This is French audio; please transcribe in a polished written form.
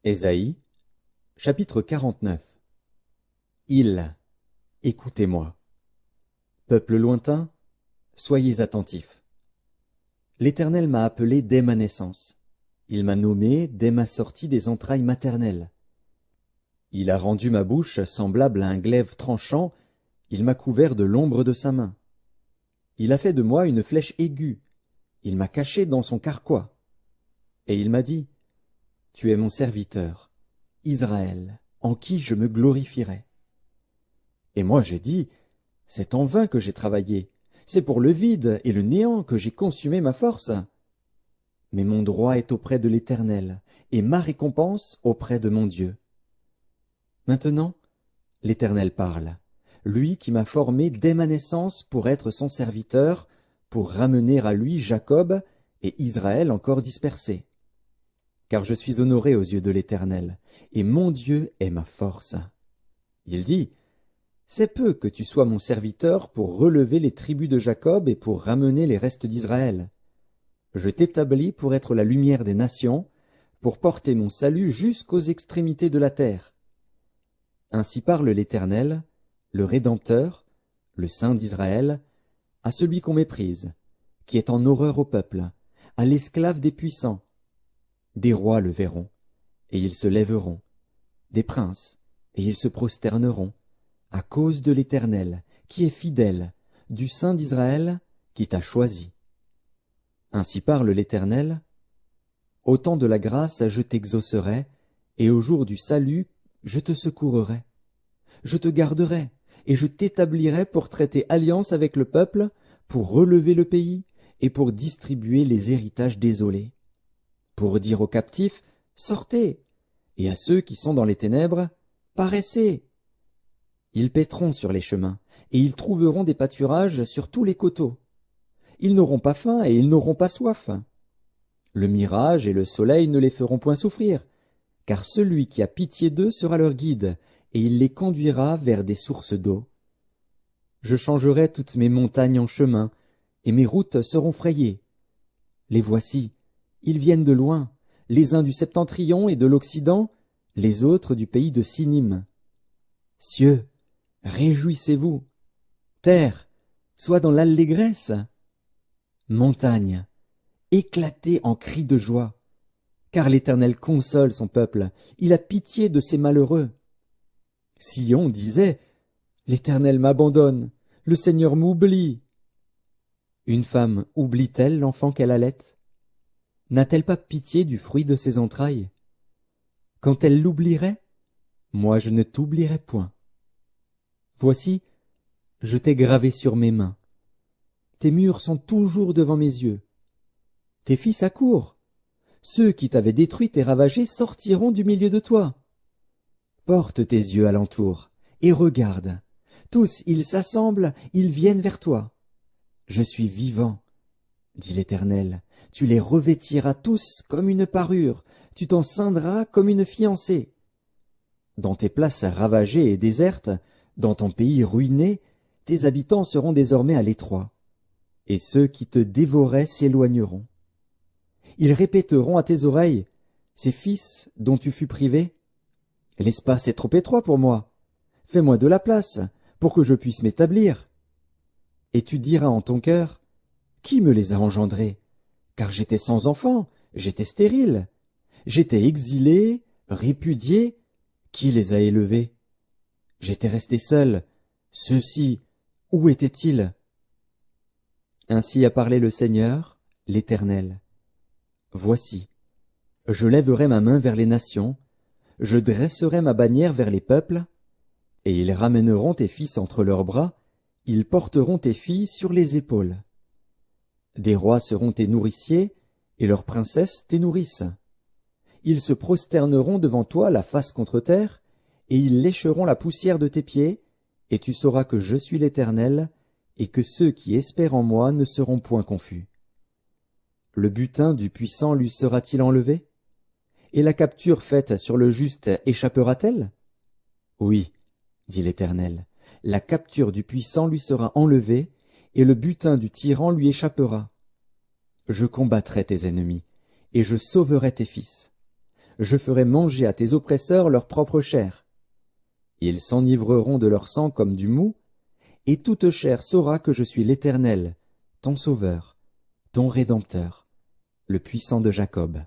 Ésaïe, chapitre 49. Écoutez-moi. Peuple lointain, soyez attentifs. L'Éternel m'a appelé dès ma naissance. Il m'a nommé dès ma sortie des entrailles maternelles. Il a rendu ma bouche semblable à un glaive tranchant, il m'a couvert de l'ombre de sa main. Il a fait de moi une flèche aiguë, il m'a caché dans son carquois. Et il m'a dit, Tu es mon serviteur, Israël, en qui je me glorifierai. Et moi j'ai dit, C'est en vain que j'ai travaillé, c'est pour le vide et le néant que j'ai consumé ma force. Mais mon droit est auprès de l'Éternel, et ma récompense auprès de mon Dieu. Maintenant, l'Éternel parle, lui qui m'a formé dès ma naissance pour être son serviteur, pour ramener à lui Jacob et Israël encore dispersés. Car je suis honoré aux yeux de l'Éternel, et mon Dieu est ma force. Il dit, C'est peu que tu sois mon serviteur pour relever les tribus de Jacob et pour ramener les restes d'Israël. Je t'établis pour être la lumière des nations, pour porter mon salut jusqu'aux extrémités de la terre. Ainsi parle l'Éternel, le Rédempteur, le Saint d'Israël, à celui qu'on méprise, qui est en horreur au peuple, à l'esclave des puissants. Des rois le verront, et ils se lèveront, des princes, et ils se prosterneront, à cause de l'Éternel, qui est fidèle, du Saint d'Israël, qui t'a choisi. Ainsi parle l'Éternel, Au temps de la grâce je t'exaucerai, et au jour du salut je te secourerai. Je te garderai, et je t'établirai pour traiter alliance avec le peuple, pour relever le pays, et pour distribuer les héritages désolés. Pour dire aux captifs, Sortez, et à ceux qui sont dans les ténèbres, Paraissez. Ils paîtront sur les chemins, et ils trouveront des pâturages sur tous les coteaux. Ils n'auront pas faim et ils n'auront pas soif. Le mirage et le soleil ne les feront point souffrir, car celui qui a pitié d'eux sera leur guide, et il les conduira vers des sources d'eau. Je changerai toutes mes montagnes en chemins, et mes routes seront frayées. Les voici, ils viennent de loin, les uns du septentrion et de l'Occident, les autres du pays de Sinim. Cieux, réjouissez-vous. Terre, sois dans l'allégresse. Montagne, éclatez en cris de joie. Car l'Éternel console son peuple, il a pitié de ses malheureux. Sion disait, L'Éternel m'abandonne, le Seigneur m'oublie. Une femme oublie-t-elle l'enfant qu'elle allait? N'a-t-elle pas pitié du fruit de ses entrailles? Quand elle l'oublierait, moi je ne t'oublierai point. Voici, je t'ai gravé sur mes mains. Tes murs sont toujours devant mes yeux. Tes fils accourent. Ceux qui t'avaient détruite et ravagée sortiront du milieu de toi. Porte tes yeux alentour, et regarde. Tous, ils s'assemblent, ils viennent vers toi. Je suis vivant, dit l'Éternel. Tu les revêtiras tous comme une parure, tu t'en ceindras comme une fiancée. Dans tes places ravagées et désertes, dans ton pays ruiné, tes habitants seront désormais à l'étroit, et ceux qui te dévoraient s'éloigneront. Ils répéteront à tes oreilles, ces fils dont tu fus privé, l'espace est trop étroit pour moi, fais-moi de la place, pour que je puisse m'établir. Et tu diras en ton cœur, qui me les a engendrés? Car j'étais sans enfant, j'étais stérile, j'étais exilé, répudié, qui les a élevés? J'étais resté seul, ceux-ci, où étaient-ils? Ainsi a parlé le Seigneur, l'Éternel. Voici, je lèverai ma main vers les nations, je dresserai ma bannière vers les peuples, et ils ramèneront tes fils entre leurs bras, ils porteront tes filles sur les épaules. Des rois seront tes nourriciers, et leurs princesses tes nourrices. Ils se prosterneront devant toi la face contre terre, et ils lécheront la poussière de tes pieds, et tu sauras que je suis l'Éternel, et que ceux qui espèrent en moi ne seront point confus. Le butin du puissant lui sera-t-il enlevé? Et la capture faite sur le juste échappera-t-elle? Oui, dit l'Éternel, la capture du puissant lui sera enlevée, et le butin du tyran lui échappera. Je combattrai tes ennemis, et je sauverai tes fils. je ferai manger à tes oppresseurs leur propre chair. Ils s'enivreront de leur sang comme du mou, et toute chair saura que je suis l'Éternel, ton Sauveur, ton Rédempteur, le puissant de Jacob.